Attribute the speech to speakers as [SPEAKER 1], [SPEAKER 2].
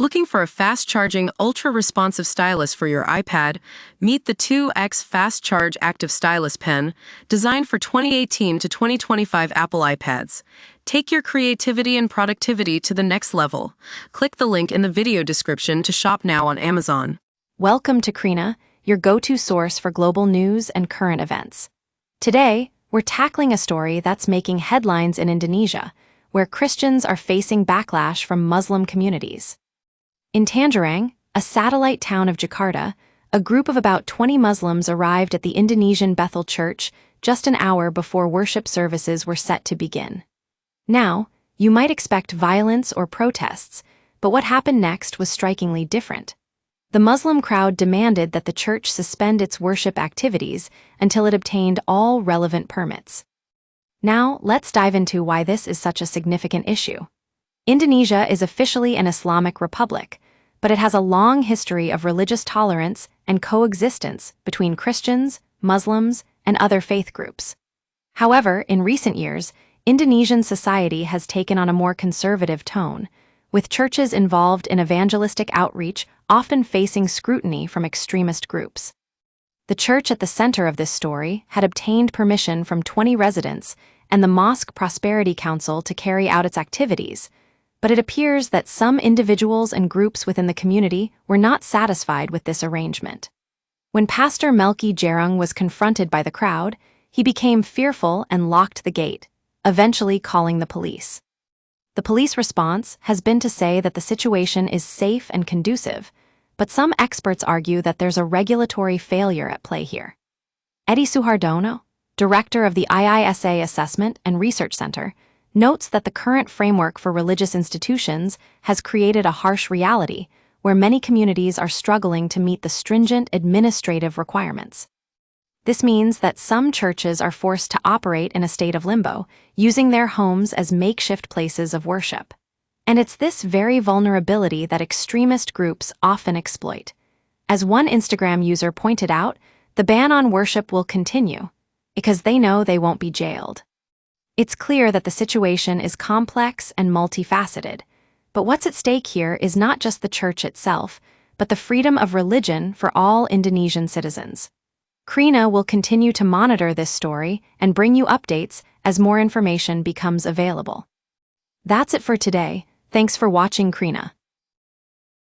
[SPEAKER 1] Looking for a fast-charging, ultra-responsive stylus for your iPad? Meet the 2X Fast Charge Active Stylus Pen, designed for 2018 to 2025 Apple iPads. Take your creativity and productivity to the next level. Click the link in the video description to shop now on Amazon.
[SPEAKER 2] Welcome to Krina, your go-to source for global news and current events. Today, we're tackling a story that's making headlines in Indonesia, where Christians are facing backlash from Muslim communities. In Tangerang, a satellite town of Jakarta, a group of about 20 Muslims arrived at the Indonesian Bethel Church just an hour before worship services were set to begin. Now, you might expect violence or protests, but what happened next was strikingly different. The Muslim crowd demanded that the church suspend its worship activities until it obtained all relevant permits. Now, let's dive into why this is such a significant issue. Indonesia is officially an Islamic republic, but it has a long history of religious tolerance and coexistence between Christians, Muslims, and other faith groups. However, in recent years, Indonesian society has taken on a more conservative tone, with churches involved in evangelistic outreach often facing scrutiny from extremist groups. The church at the center of this story had obtained permission from 20 residents and the Mosque Prosperity Council to carry out its activities, but it appears that some individuals and groups within the community were not satisfied with this arrangement. When Pastor Melki Jarung was confronted by the crowd, he became fearful and locked the gate, eventually calling the police. The police response has been to say that the situation is safe and conducive, but some experts argue that there's a regulatory failure at play here. Eddie Suhardono, director of the IISA Assessment and Research Center, notes that the current framework for religious institutions has created a harsh reality where many communities are struggling to meet the stringent administrative requirements. This means that some churches are forced to operate in a state of limbo, using their homes as makeshift places of worship. And it's this very vulnerability that extremist groups often exploit. As one Instagram user pointed out, the ban on worship will continue because they know they won't be jailed. It's clear that the situation is complex and multifaceted, but what's at stake here is not just the church itself, but the freedom of religion for all Indonesian citizens. Krina will continue to monitor this story and bring you updates as more information becomes available. That's it for today. Thanks for watching, Krina.